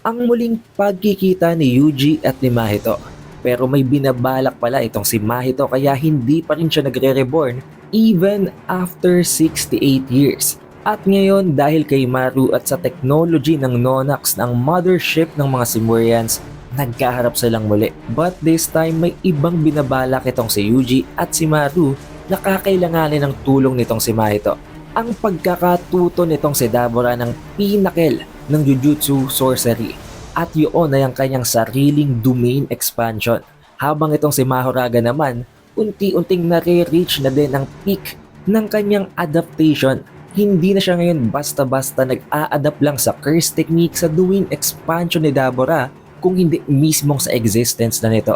ang muling pagkikita ni Yuji at ni Mahito. Pero may binabalak pala itong si Mahito kaya hindi pa rin siya nagre-reborn even after 68 years. At ngayon dahil kay Maru at sa technology ng Nonax ng mothership ng mga Simurians, nagkaharap silang muli. But this time may ibang binabalak itong si Yuji at si Maru na kakailanganin ng tulong nitong si Mahito. Ang pagkakatuto nitong si Dabura ng pinnacle ng Jujutsu Sorcery at yun ay ang kanyang sariling domain expansion. Habang itong si Mahoraga naman, unti-unting nare-reach na din ang peak ng kanyang adaptation. Hindi na siya ngayon basta-basta nag-a-adapt lang sa curse technique sa domain expansion ni Dabura kung hindi mismong sa existence na nito.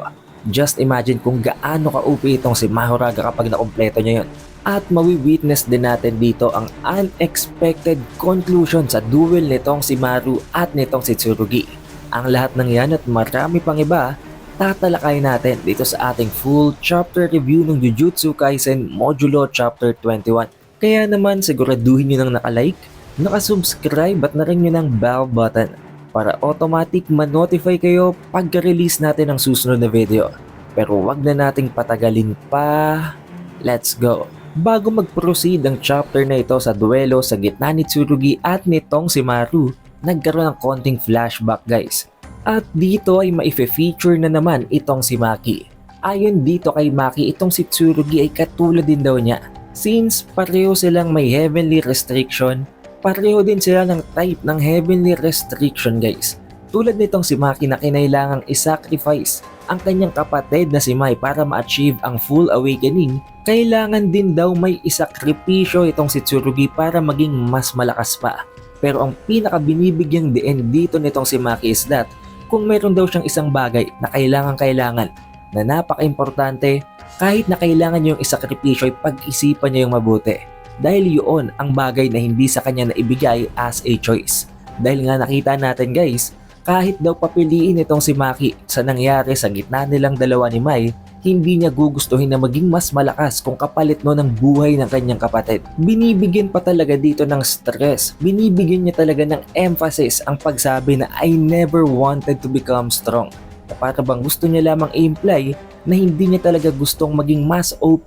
Just imagine kung gaano ka-OP itong si Mahoraga kapag nakompleto niya yun. At mawi-witness din natin dito ang unexpected conclusion sa duel nitong si Maru at nitong si Tsurugi. Ang lahat ng yan at marami pang iba, tatalakay natin dito sa ating full chapter review ng Jujutsu Kaisen Modulo Chapter 21. Kaya naman siguraduhin nyo nang nakalike, nakasubscribe at na-ring nyo ng bell button para automatic ma-notify kayo pagka-release natin ng susunod na video. Pero wag na nating patagalin pa, let's go! Bago mag-proceed ang chapter na ito sa duelo sa gitna ni Tsurugi at nitong si Maru, nagkaroon ng konting flashback guys. At dito ay maife-feature na naman itong si Maki. Ayon dito kay Maki, itong si Tsurugi ay katulad din daw niya. Since pareho silang may heavenly restriction, pareho din sila ng type ng heavenly restriction guys. Tulad nitong si Maki na kinailangang isacrifice ang kanyang kapatid na si Mai para ma-achieve ang full awakening, kailangan din daw may isakripisyo itong si Tsurugi para maging mas malakas pa. Pero ang pinaka-binibigyang diin dito nitong si Maki is that kung meron daw siyang isang bagay na kailangan na napaka-importante, kahit na kailangan yung isakripisyo ay pag-isipan niya yung mabuti. Dahil yun ang bagay na hindi sa kanya naibigay as a choice. Dahil nga nakita natin guys, kahit daw papiliin itong si Maki sa nangyari sa gitna nilang dalawa ni Mai, hindi niya gugustuhin na maging mas malakas kung kapalit no ng buhay ng kanyang kapatid. Binibigyan pa talaga dito ng stress, binibigyan niya talaga ng emphasis ang pagsabi na I never wanted to become strong. Na para bang gusto niya lamang i-imply na hindi niya talaga gustong maging mas OP,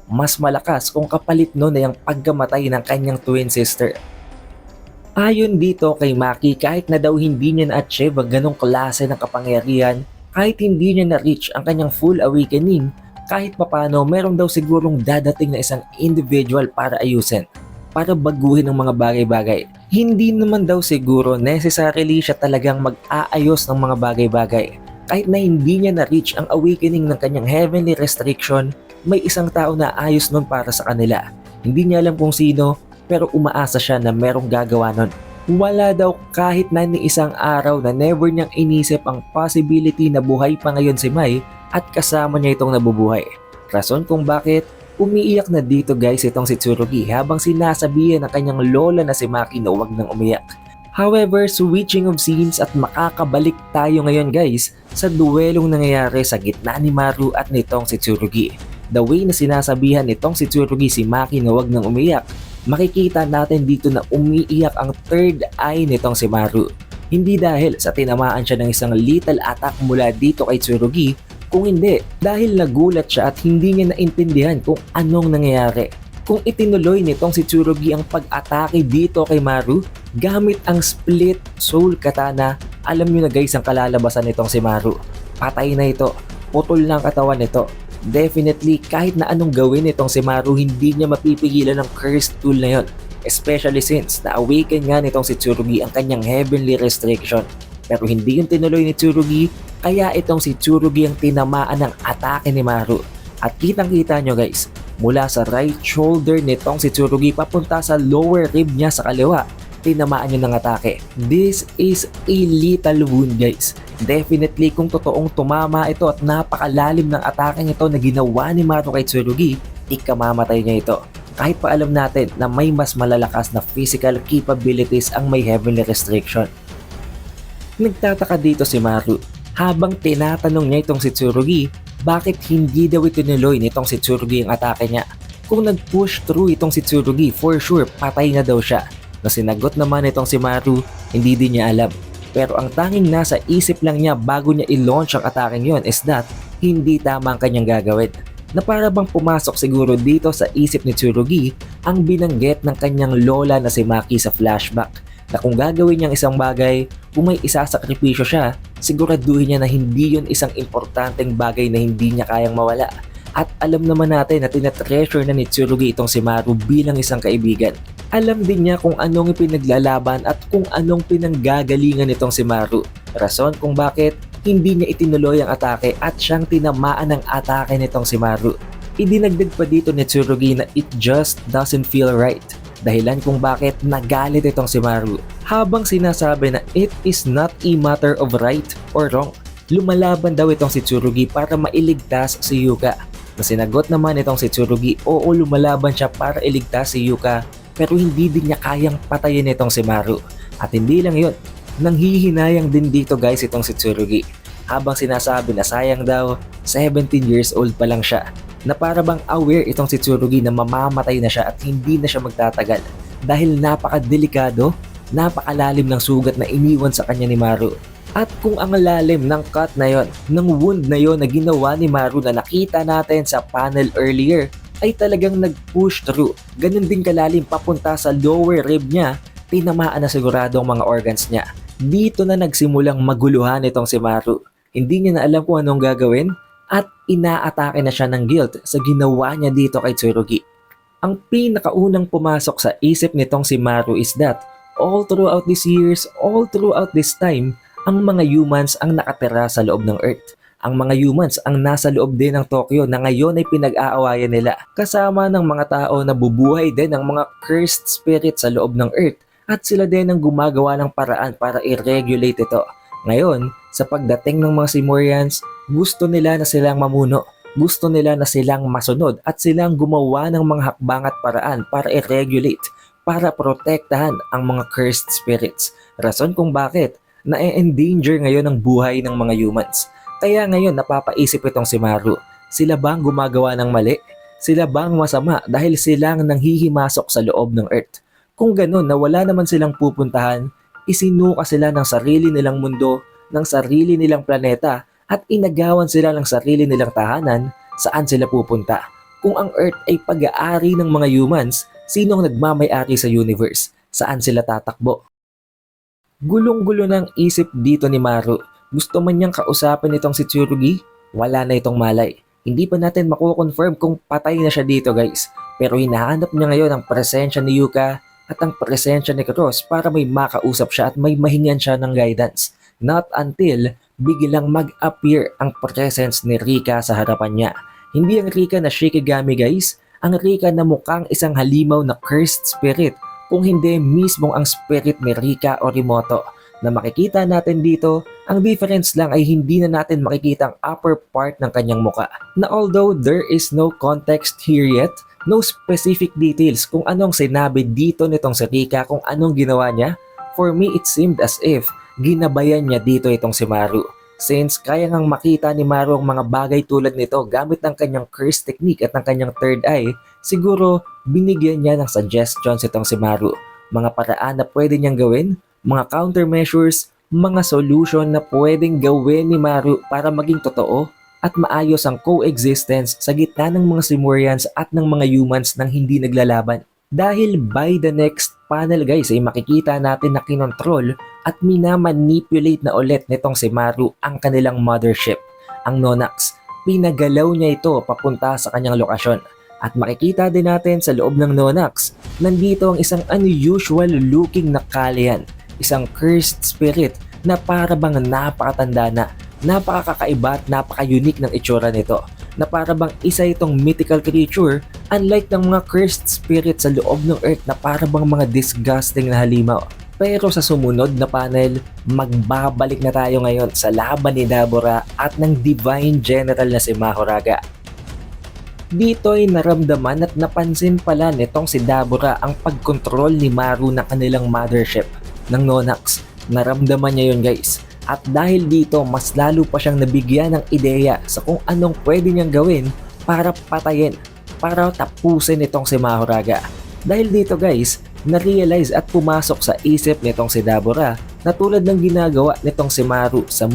mas malakas kung kapalit no na yung pagkamatay ng kanyang twin sister. Ayon dito kay Maki, kahit na daw hindi niya na-achieve ang ganong klase ng kapangyarihan, kahit hindi niya na-reach ang kanyang full awakening, kahit papano meron daw sigurong dadating na isang individual para ayusin, para baguhin ang mga bagay-bagay. Hindi naman daw siguro necessarily siya talagang mag-aayos ng mga bagay-bagay. Kahit na hindi niya na-reach ang awakening ng kanyang heavenly restriction, may isang tao na ayos nun para sa kanila. Hindi niya alam kung sino, pero umaasa siya na merong gagawa nun. Wala daw kahit na ni isang araw na never niyang inisip ang possibility na buhay pa ngayon si Mai at kasama niya itong nabubuhay. Rason kung bakit umiiyak na dito guys itong si Tsurugi habang sinasabihan ng kanyang lola na si Maki na huwag nang umiyak. However, switching of scenes at makakabalik tayo ngayon guys sa duelong nangyayari sa gitna ni Maru at nitong si Tsurugi. The way na sinasabihan nitong si Tsurugi si Maki na huwag nang umiyak, makikita natin dito na umiiyak ang third eye nitong si Maru. Hindi dahil sa tinamaan siya ng isang lethal attack mula dito kay Tsurugi, kung hindi dahil nagulat siya at hindi niya naintindihan kung anong nangyayari. Kung itinuloy nitong si Tsurugi ang pag-atake dito kay Maru gamit ang split soul katana, alam niyo na guys ang kalalabasan nitong si Maru. Patay na ito, putol na ang katawan nito. Definitely kahit na anong gawin nitong si Maru, hindi niya mapipigilan ng cursed tool na yon. Especially since na-awaken nga nitong si Tsurugi ang kanyang heavenly restriction. Pero hindi yung tinuloy ni Tsurugi, kaya itong si Tsurugi ang tinamaan ng atake ni Maru. At kitang-kita nyo guys, mula sa right shoulder nitong si Tsurugi papunta sa lower rib niya sa kaliwa, tinamaan niya ng atake. This is a lethal wound guys. Definitely kung totoong tumama ito at napakalalim ng atake nito na ginawa ni Maru kay Tsurugi, ikamamatay niya ito. Kahit pa alam natin na may mas malalakas na physical capabilities ang may heavenly restriction. Nagtataka dito si Maru habang tinatanong niya itong si Tsurugi bakit hindi daw itinuloy nitong si Tsurugi ang atake niya. Kung nag-push through itong si Tsurugi, for sure patay na daw siya. Na sinagot naman itong si Maru, hindi din niya alam. Pero ang tanging nasa isip lang niya bago niya i-launch ang ataking yon is that hindi tama ang kanyang gagawin. Na para bang pumasok siguro dito sa isip ni Tsurugi ang binanggit ng kanyang lola na si Maki sa flashback na kung gagawin niyang isang bagay, kung may isasakripisyo siya, siguraduhin niya na hindi yon isang importanteng bagay na hindi niya kayang mawala. At alam naman natin na tinatreasure na ni Tsurugi itong si Maru bilang isang kaibigan. Alam din niya kung anong ipinaglalaban at kung anong pinanggagalingan nitong si Maru. Rason kung bakit hindi niya itinuloy ang atake at siyang tinamaan ng atake nitong si Maru. Idinagdag pa dito ni Tsurugi na it just doesn't feel right. Dahilan kung bakit nagalit itong si Maru. Habang sinasabi na it is not a matter of right or wrong. Lumalaban daw itong si Tsurugi para mailigtas si Yuka. Na sinagot naman itong si Tsurugi, oo lumalaban siya para iligtas si Yuka pero hindi din niya kayang patayin itong si Maru. At hindi lang yun, nanghihinayang din dito guys itong si Tsurugi. Habang sinasabi na sayang daw, 17 years old pa lang siya. Na para bang aware itong si Tsurugi na mamamatay na siya at hindi na siya magtatagal. Dahil napakadelikado, napakalalim ng sugat na iniwan sa kanya ni Maru. At kung ang lalim ng cut na yon, ng wound na yon na ginawa ni Maru na nakita natin sa panel earlier, ay talagang nag-push through. Ganun din kalalim papunta sa lower rib niya, tinamaan na sigurado ang mga organs niya. Dito na nagsimulang maguluhan itong si Maru. Hindi niya na alam kung anong gagawin at inaatake na siya ng guilt sa ginawa niya dito kay Tsurugi. Ang pinakaunang pumasok sa isip nitong si Maru is that all throughout these years, all throughout this time, ang mga humans ang nakatira sa loob ng Earth. Ang mga humans ang nasa loob din ng Tokyo na ngayon ay pinag-aawayan nila kasama ng mga tao na bubuhay din ng mga cursed spirit sa loob ng Earth at sila din ang gumagawa ng paraan para i-regulate ito. Ngayon, sa pagdating ng mga Simurians, gusto nila na silang mamuno, gusto nila na silang masunod at silang gumawa ng mga hakbang at paraan para i-regulate, para protektahan ang mga cursed spirits. Rason kung bakit na-endanger ngayon ang buhay ng mga humans. Kaya ngayon napapaisip itong si Maru, sila bang gumagawa ng mali? Sila bang masama dahil silang nanghihimasok sa loob ng Earth? Kung ganun na wala naman silang pupuntahan, isinuka sila ng sarili nilang mundo, ng sarili nilang planeta at inagawan sila ng sarili nilang tahanan, saan sila pupunta? Kung ang Earth ay pag-aari ng mga humans, sino ang nagmamay-ari sa universe? Saan sila tatakbo? Gulong-gulo ng isip dito ni Maru. Gusto man niyang kausapin itong si Tsurugi, wala na itong malay. Hindi pa natin mako-confirm kung patay na siya dito guys. Pero hinahanap niya ngayon ang presensya ni Yuka at ang presensya ni Cross para may makausap siya at may mahingan siya ng guidance. Not until biglang mag-appear ang presence ni Rika sa harapan niya. Hindi ang Rika na Shikigami guys, ang Rika na mukhang isang halimaw na cursed spirit kung hindi mismong ang spirit ni Rika Orimoto. Na makikita natin dito, ang difference lang ay hindi na natin makikita ang upper part ng kanyang muka. Na although there is no context here yet, no specific details kung anong sinabi dito nitong si Rika, kung anong ginawa niya, for me it seemed as if ginabayan niya dito itong si Maru. Since kaya ngang makita ni Maru ang mga bagay tulad nito gamit ng kanyang curse technique at ng kanyang third eye, siguro binigyan niya ng suggestions itong si Maru. Mga paraan na pwede niyang gawin, mga countermeasures, mga solution na pwedeng gawin ni Maru para maging totoo at maayos ang coexistence sa gitna ng mga Simurians at ng mga humans nang hindi naglalaban. Dahil by the next panel guys ay makikita natin na kinontrol at minamanipulate na ulit nitong si Maru ang kanilang mothership, ang Nonax. Pinagalaw niya ito papunta sa kanyang lokasyon. At makikita din natin sa loob ng Nonax, nandito ang isang unusual looking na Kalian. Isang cursed spirit na para bang napakatanda na, napakakaiba at napaka-unique ng itsura nito, na para bang isa itong mythical creature unlike ng mga cursed spirit sa loob ng Earth na para bang mga disgusting na halimaw. Pero sa sumunod na panel, magbabalik na tayo ngayon sa laban ni Dabura at ng Divine General na si Mahoraga. Dito'y naramdaman at napansin pala nitong si Dabura ang pagkontrol ni Maru ng kanilang mothership ng Nonax. Naramdaman niya yun guys. At dahil dito, mas lalo pa siyang nabigyan ng ideya sa kung anong pwede niyang gawin para patayin, para tapusin itong si Mahoraga. Dahil dito guys, na-realize at pumasok sa isip nitong si Dabura na tulad ng ginagawa nitong si Maru sa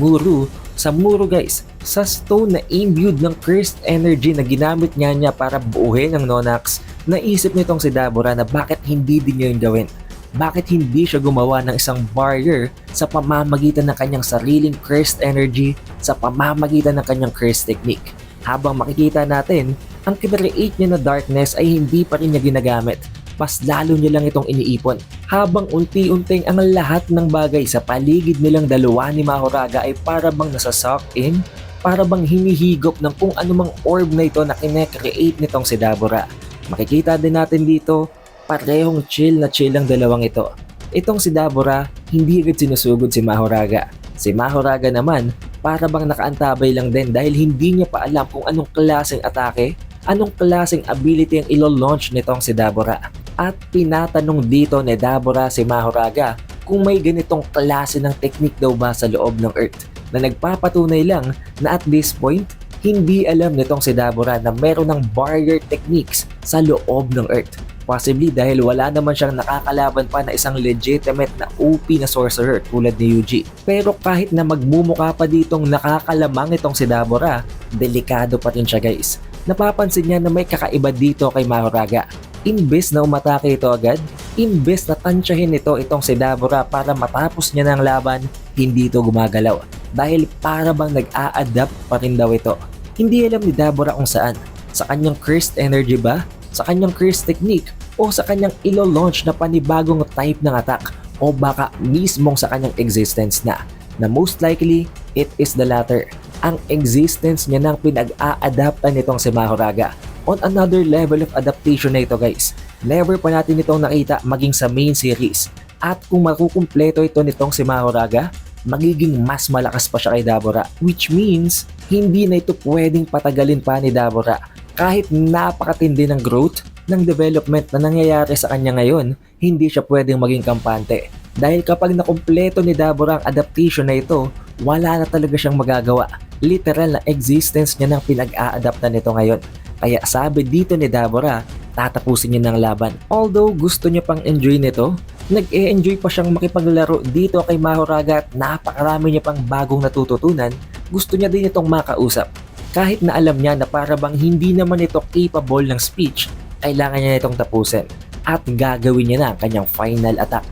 Muru guys, sa stone na imbued ng cursed energy na ginamit niya para buuhin ang Nonax, naisip nitong si Dabura na bakit hindi din niya yun gawin. Bakit hindi siya gumawa ng isang barrier sa pamamagitan ng kanyang sariling cursed energy, sa pamamagitan ng kanyang cursed technique. Habang makikita natin, ang kinreate niya na darkness ay hindi pa rin niya ginagamit. Mas lalo niya lang itong iniipon. Habang unti-unting ang lahat ng bagay sa paligid nilang dalawa ni Mahoraga ay para bang nasa-suck in, para bang hinihigop ng kung anumang orb na ito na kinecreate nitong si Dabura. Makikita din natin dito, parehong chill ang dalawang ito. Itong si Dabura, hindi agad sinusugod si Mahoraga. Si Mahoraga naman, para bang nakaantabay lang din dahil hindi niya pa alam kung anong klaseng atake, anong klaseng ability ang ilo-launch nitong si Dabura. At tinatanong dito ni Dabura si Mahoraga kung may ganitong klase ng technique daw ba sa loob ng Earth, na nagpapatunay lang na at this point, hindi alam nitong si Dabura na meron ng barrier techniques sa loob ng Earth. Possibly dahil wala naman siyang nakakalaban pa na isang legitimate na OP na sorcerer tulad ni Yuji. Pero kahit na magmumukha pa ditong nakakalamang itong si Dabura, delikado pa rin siya guys. Napapansin niya na may kakaiba dito kay Mahoraga. Imbes na umatake ito agad, imbes na tansyahin nito itong si Dabura para matapos niya ng laban, hindi ito gumagalaw. Dahil para bang nag-a-adapt pa rin daw ito. Hindi alam ni Dabura kung saan. Sa kanyang cursed energy ba? Sa kanyang cursed technique? O sa kanyang ilo-launch na panibagong type ng attack? O baka mismong sa kanyang existence na? Na most likely, it is the latter. Ang existence niya nang pinag-a-adaptan nitong si Mahoraga. On another level of adaptation na ito guys. Never pa natin itong nakita maging sa main series. At kung makukumpleto ito nitong si Mahoraga, magiging mas malakas pa siya kay Dabura. Which means, hindi na ito pwedeng patagalin pa ni Dabura. Kahit napakatindi ng growth, ng development na nangyayari sa kanya ngayon, hindi siya pwedeng maging kampante. Dahil kapag nakumpleto ni Dabura ang adaptation na ito, wala na talaga siyang magagawa. Literal na existence niya nang pinag-a-adaptan nito ngayon. Kaya sabi dito ni Dabura, tatapusin niya ng laban. Although gusto niya pang enjoy nito, nag-e-enjoy pa siyang makipaglaro dito kay Mahoraga at napakarami niya pang bagong natututunan, gusto niya din itong makausap. Kahit na alam niya na para bang hindi naman ito capable ng speech, kailangan niya itong tapusin at gagawin niya na ang kanyang final attack.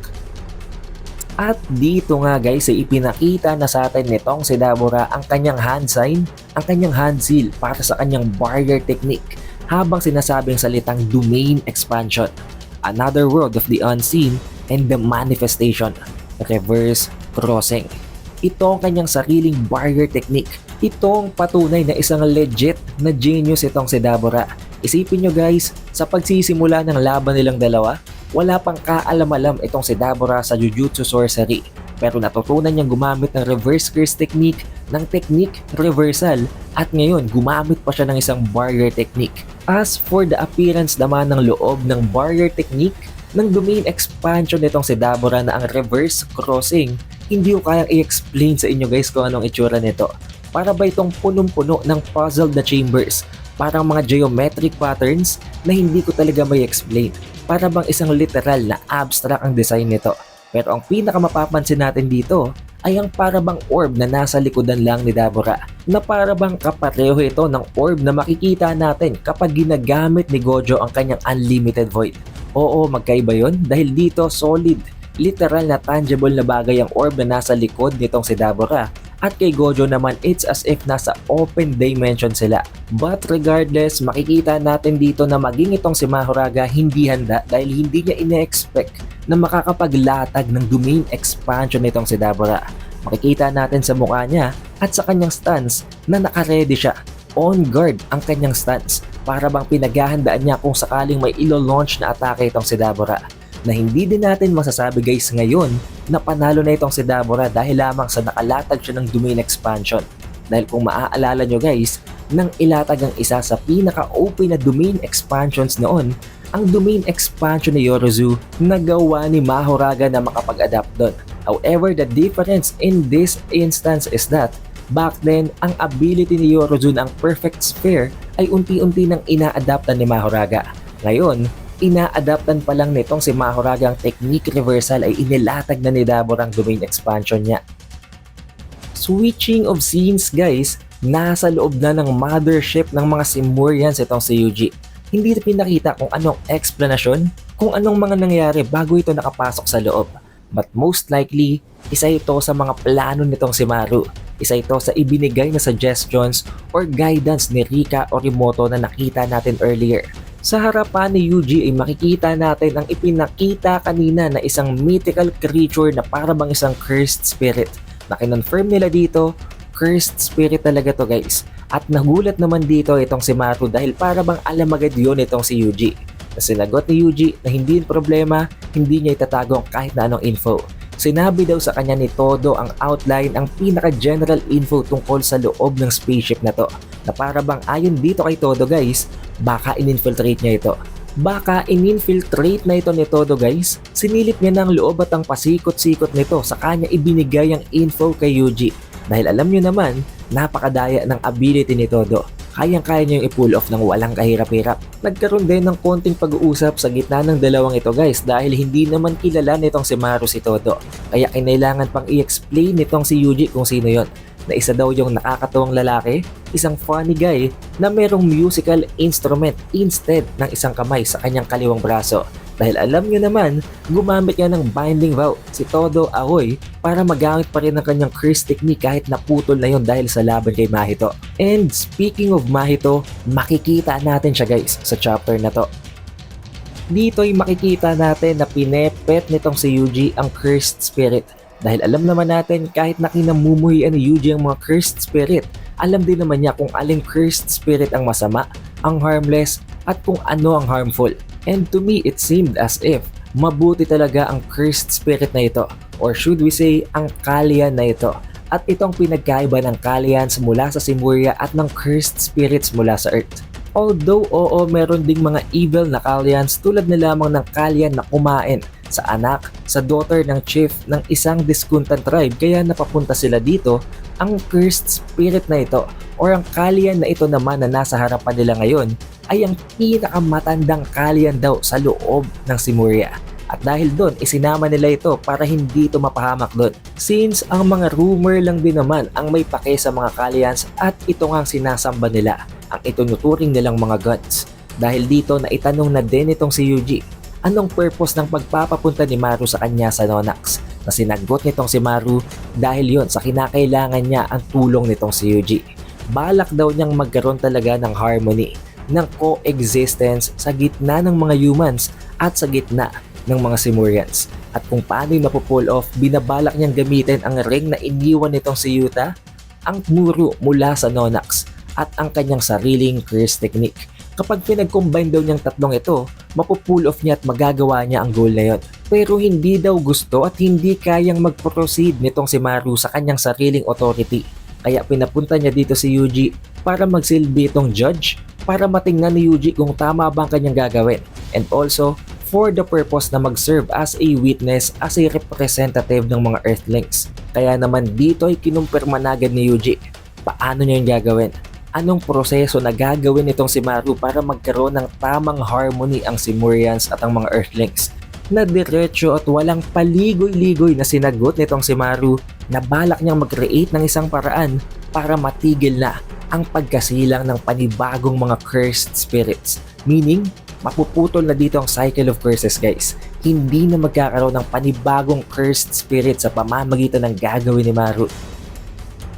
At dito nga guys ay ipinakita na sa atin nitong si Dabura ang kanyang hand sign, ang kanyang hand seal para sa kanyang barrier technique habang sinasabing salitang domain expansion, another world of the unseen, and the manifestation, reverse crossing. Ito ang kanyang sariling barrier technique. Ito ang patunay na isang legit na genius itong si Dabura. Isipin nyo guys, sa pagsisimula ng laban nilang dalawa, wala pang kaalam-alam itong si Dabura sa Jujutsu Sorcery. Pero natutunan niyang gumamit ng reverse curse technique, ng technique reversal, at ngayon gumamit pa siya ng isang barrier technique. As for the appearance naman ng loob ng barrier technique, ng domain expansion nitong si Dabura na ang reverse crossing, hindi ko kayang i-explain sa inyo guys kung anong itsura nito. Para ba itong punong-puno ng puzzled na chambers? Parang mga geometric patterns na hindi ko talaga may explain. Para bang isang literal na abstract ang design nito. Pero ang pinakamapapansin natin dito ay ang para bang orb na nasa likodan lang ni Dabura. Na para bang kapareho ito ng orb na makikita natin kapag ginagamit ni Gojo ang kanyang Unlimited Void. Oo, magkaiba yon dahil dito solid, literal na tangible na bagay ang orb na nasa likod nitong si Dabura. At kay Gojo naman, it's as if nasa open dimension sila. But regardless, makikita natin dito na maging itong si Mahoraga hindi handa dahil hindi niya ine-expect na makakapaglatag ng domain expansion nitong si Dabura. Makikita natin sa mukha niya at sa kanyang stance na nakaredy siya. On guard ang kanyang stance para bang pinaghahandaan niya kung sakaling may ilo-launch na atake itong si Dabura. Na hindi din natin masasabi guys ngayon na panalo na itong si Dabura dahil lamang sa nakalatag siya ng domain expansion. Dahil kung maaalala nyo guys, nang ilatag ang isa sa pinaka-OP na domain expansions noon, ang domain expansion ni Yorozu nagawa ni Mahoraga na makapag-adapt doon. However, the difference in this instance is that back then, ang ability ni Yorozu ng Perfect Sphere ay unti-unti nang ina-adaptan ni Mahoraga. Ngayon, ina-adaptan pa lang nitong si Mahoraga ang technique reversal ay inilatag na ni Dabur ang domain expansion niya. Switching of scenes guys, nasa loob na ng mothership ng mga Simurians itong si Yuji. Hindi pinakita kung anong explanation, kung anong mga nangyari bago ito nakapasok sa loob. But most likely, isa ito sa mga plano nitong si Maru. Isa ito sa ibinigay na suggestions or guidance ni Rika Orimoto na nakita natin earlier. Sa harapan ni Yuji ay makikita natin ang ipinakita kanina na isang mythical creature na para bang isang cursed spirit. Na kinonfirm nila dito, cursed spirit talaga to guys. At nagulat naman dito itong si Maru dahil para bang alam agad yun itong si Yuji. Na sinagot ni Yuji na hindi yung problema, hindi niya itatago kahit na anong info. Sinabi daw sa kanya ni Todo ang outline, ang pinaka-general info tungkol sa loob ng spaceship na to. Na para bang ayon dito kay Todo guys, baka in-infiltrate niya ito. Baka in-infiltrate na ito ni Todo guys. Sinilip niya ng loob at ang pasikot-sikot nito sa kanya ibinigay ang info kay Yuji. Dahil alam niyo naman, napakadaya ng ability ni Todo. Kayang-kaya niya yung i-pull off ng walang kahirap-hirap. Nagkaroon din ng konting pag-uusap sa gitna ng dalawang ito guys dahil hindi naman kilala nitong si Maru si Todo. Kaya kinailangan pang i-explain nitong si Yuji kung sino yon. Na isa daw yung nakakatuwang lalaki, isang funny guy na merong musical instrument instead ng isang kamay sa kanyang kaliwang braso. Dahil alam nyo naman, gumamit niya ng binding vow si Todo Aoy para magamit pa rin ang kanyang curse technique kahit naputol na yon dahil sa laban kay Mahito. And speaking of Mahito, makikita natin siya guys sa chapter na to. Dito ay makikita natin na pinepet nitong si Yuji ang cursed spirit. Dahil alam naman natin kahit na kinamumuhian ni Yuji ang mga cursed spirit, alam din naman niya kung aling cursed spirit ang masama, ang harmless, at kung ano ang harmful. And to me, it seemed as if mabuti talaga ang cursed spirit na ito, or should we say, ang Kalian na ito. At itong pinagkaiba ng Kalians mula sa Simuria at ng cursed spirits mula sa Earth. Although oo, meron ding mga evil na Kalians tulad na lamang ng Kalian na kumain sa anak, sa daughter ng chief ng isang discontent tribe kaya napapunta sila dito, ang cursed spirit na ito or ang Kalian na ito naman na nasa harapan nila ngayon ay ang pinakamatandang Kalian daw sa loob ng Simuria. At dahil doon, isinama nila ito para hindi ito mapahamak doon. Since ang mga rumor lang din naman ang may pake sa mga Kalians at ito nga ang sinasamba nila, ang itunuturing nilang mga gods. Dahil dito, naitanong na din itong si Yuji, anong purpose ng pagpapapunta ni Maru sa kanya sa Nonax? Na sinagot nitong si Maru dahil yon sa kinakailangan niya ang tulong nitong si Yuji. Balak daw niyang magkaroon talaga ng harmony, ng coexistence sa gitna ng mga humans at sa gitna ng mga Simurians. At kung paano yung mapupull off, binabalak niyang gamitin ang ring na iniwan nitong si Yuta, ang Muru mula sa Nonax, at ang kanyang sariling curse technique. Kapag pinag-combine daw niyang tatlong ito, mapupull off niya at magagawa niya ang goal na yon. Pero hindi daw gusto at hindi kayang mag-proceed nitong si Maru sa kanyang sariling authority. Kaya pinapunta niya dito si Yuji para magsilbi itong judge, para matingnan ni Yuji kung tama ba ang kanyang gagawin. And also, for the purpose na mag-serve as a witness, as a representative ng mga Earthlings. Kaya naman dito ay kinumpirma na agad ni Yuji. Paano niya yung gagawin? Anong proseso na gagawin nitong si Maru para magkaroon ng tamang harmony ang Simurians at ang mga Earthlings? Na diretso at walang paligoy-ligoy na sinagot nitong si Maru na balak niyang mag-create ng isang paraan para matigil na ang pagkasilang ng panibagong mga cursed spirits. Meaning, mapuputol na dito ang cycle of curses guys. Hindi na magkakaroon ng panibagong cursed spirit sa pamamagitan ng gagawin ni Maru.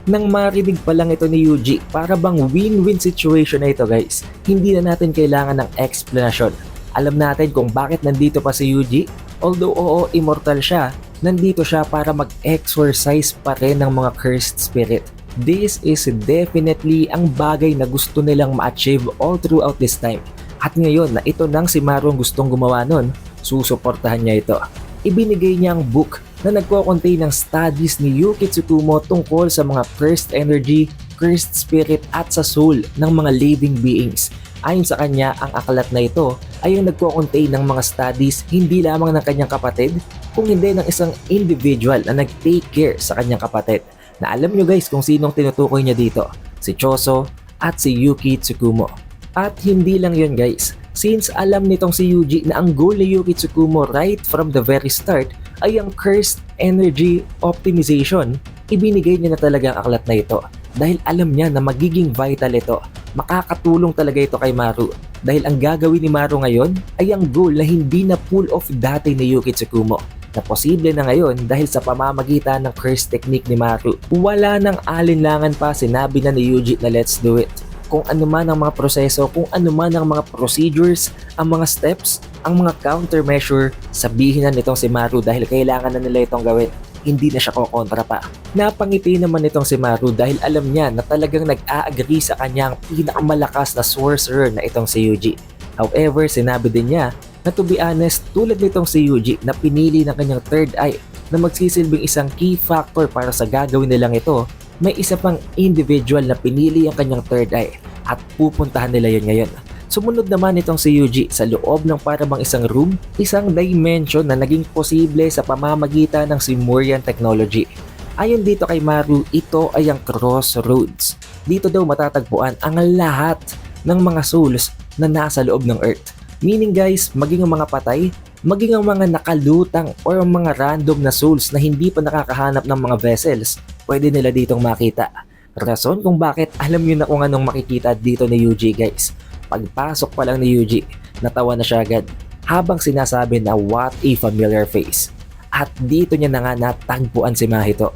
Nang marinig pa lang ito ni Yuji, para bang win-win situation na ito guys. Hindi na natin kailangan ng explanation. Alam natin kung bakit nandito pa si Yuji. Although oo, immortal siya, nandito siya para mag-exorcise pa rin ng mga cursed spirit. This is definitely ang bagay na gusto nilang ma-achieve all throughout this time. At ngayon na ito nang si Maru ang gustong gumawa nun, susuportahan niya ito. Ibinigay niya ang book na nagko-contain ng studies ni Yuki Tsutomu tungkol sa mga cursed energy, cursed spirit at sa soul ng mga living beings. Ayon sa kanya, ang aklat na ito ay ang nagko-contain ng mga studies hindi lamang ng kanyang kapatid, kung hindi ng isang individual na nag-take care sa kanyang kapatid. Na alam nyo guys kung sinong tinutukoy niya dito, si Choso at si Yuki Tsukumo. At hindi lang yun guys, Since alam nitong si Yuji na ang goal ni Yuki Tsukumo right from the very start ay ang cursed energy optimization, ibinigay niya na talaga ang aklat na ito dahil alam niya na magiging vital ito. Makakatulong talaga ito kay Maru dahil ang gagawin ni Maru ngayon ay ang goal na hindi na pull off dati ni Yuki Tsukumo na posible na ngayon dahil sa pamamagitan ng curse technique ni Maru. Wala nang alinlangan pa, sinabi na ni Yuji na let's do it. Kung ano man ang mga proseso, kung ano man ang mga procedures, ang mga steps, ang mga countermeasure, sabihin na nitong si Maru dahil kailangan na nila itong gawin. Hindi na siya kokontra pa. Napangiti naman itong si Maru dahil alam niya na talagang nag-a-agree sa kanyang pinakamalakas na sorcerer na itong si Yuji. However, sinabi din niya na to be honest, tulad nitong si Yuji na pinili ng kanyang third eye na magsisilbing isang key factor para sa gagawin nilang ito, may isa pang individual na pinili ang kanyang third eye at pupuntahan nila yun ngayon. Sumunod naman itong si Yuji sa loob ng parabang isang room, isang dimension na naging posible sa pamamagitan ng Simurian technology. Ayon dito kay Maru, ito ay ang Crossroads. Dito daw matatagpuan ang lahat ng mga souls na nasa loob ng Earth. Meaning guys, maging ang mga patay, maging ang mga nakalutang or ang mga random na souls na hindi pa nakakahanap ng mga vessels, pwede nila ditong makita. Rason kung bakit alam nyo na kung anong makikita dito ni Yuji guys. Pagpasok pa lang ni Yuji, natawa na siya agad habang sinasabi na what a familiar face. At dito niya na nga natagpuan si Mahito.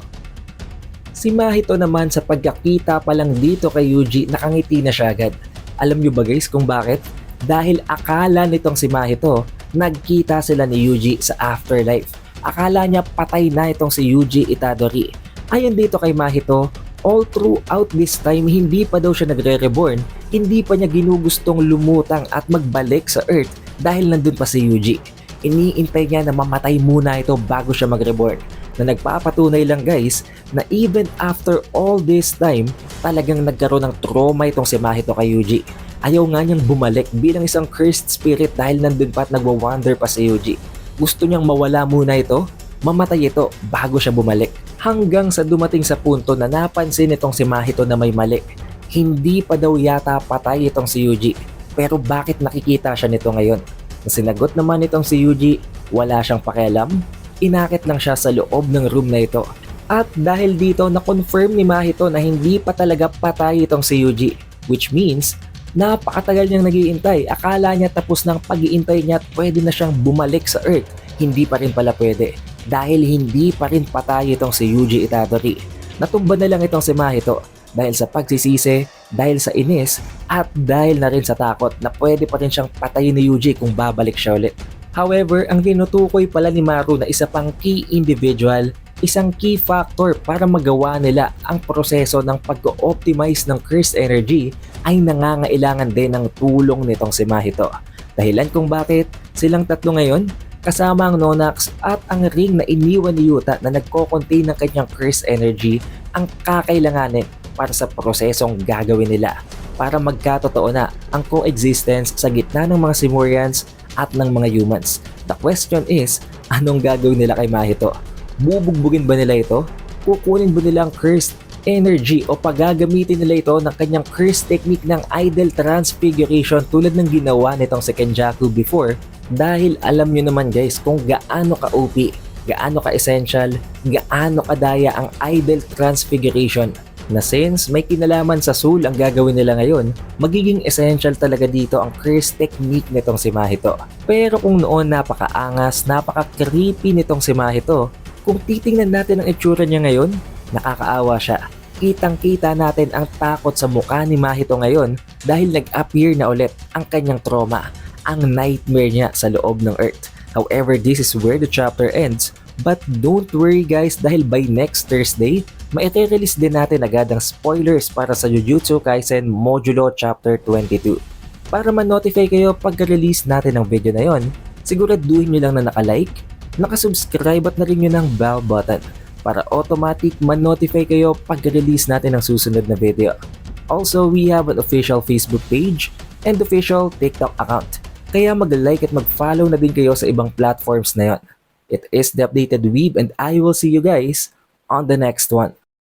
Si Mahito naman sa pagkakita pa lang dito kay Yuji, nakangiti na siya agad. Alam nyo ba guys kung bakit? Dahil akala nitong si Mahito, nagkita sila ni Yuji sa afterlife. Akala niya patay na itong si Yuji Itadori. Ayon dito kay Mahito, all throughout this time, hindi pa daw siya nagre-reborn, hindi pa niya ginugustong lumutang at magbalik sa Earth dahil nandun pa si Yuji. Iniintay niya na mamatay muna ito bago siya mag-reborn. Na nagpapatunay lang guys na even after all this time, talagang nagkaroon ng trauma itong si Mahito kay Yuji. Ayaw nga niyang bumalik bilang isang cursed spirit dahil nandun pa at nagwa-wander pa si Yuji. Gusto niyang mawala muna ito, mamatay ito bago siya bumalik. Hanggang sa dumating sa punto na napansin itong si Mahito na may mali. Hindi pa daw yata patay itong si Yuji. Pero bakit nakikita siya nito ngayon? Sinagot naman itong si Yuji, wala siyang pakialam. Inakit lang siya sa loob ng room na ito. At dahil dito na-confirm ni Mahito na hindi pa talaga patay itong si Yuji. Which means, napakatagal niyang naghihintay. Akala niya tapos ng pag-iintay niya at pwede na siyang bumalik sa Earth. Hindi pa rin pala pwede. Dahil hindi pa rin patay itong si Yuji Itadori. Natumba na lang itong si Mahito dahil sa pagsisisi, dahil sa inis, at dahil na rin sa takot na pwede pa rin siyang patayin ni Yuji kung babalik siya ulit. However, ang tinutukoy pala ni Maru na isa pang key individual, isang key factor para magawa nila ang proseso ng pag-optimize ng cursed energy ay nangangailangan din ng tulong nitong si Mahito. Dahilan kung bakit silang tatlo ngayon, kasama ang Nonax at ang ring na iniwan ni Yuta na nagko-contain ng kanyang cursed energy ang kakailanganin para sa prosesong gagawin nila para magkatotoo na ang coexistence sa gitna ng mga Simurians at ng mga humans. The question is, anong gagawin nila kay Mahito? Bubugbugin ba nila ito? Kukunin ba nila ang cursed energy o paggagamitin nila ito ng kanyang cursed technique ng idol transfiguration tulad ng ginawa nitong si Kenjaku before? Dahil alam nyo naman guys kung gaano ka-OP, gaano ka-essential, gaano kadaya ang idol transfiguration na since may kinalaman sa soul ang gagawin nila ngayon, magiging essential talaga dito ang curse technique nitong si Mahito. Pero kung noon napakaangas, napaka-creepy nitong si Mahito, kung titingnan natin ang itsura niya ngayon, nakakaawa siya. Kitang-kita natin ang takot sa mukha ni Mahito ngayon dahil nag-appear na ulit ang kanyang trauma, ang nightmare niya sa loob ng Earth. However, this is where the chapter ends. But don't worry guys dahil by next Thursday, maire-release din natin agad ang spoilers para sa Jujutsu Kaisen Modulo Chapter 22. Para ma-notify kayo pagka-release natin ng video na yon, siguraduhin nyo lang na naka-like, naka-subscribe at na rin nyo ng bell button para automatic ma-notify kayo pagka-release natin ng susunod na video. Also, we have an official Facebook page and official TikTok account. Kaya mag-like at mag-follow na din kayo sa ibang platforms na yon. It is The Updated Weeb and I will see you guys on the next one.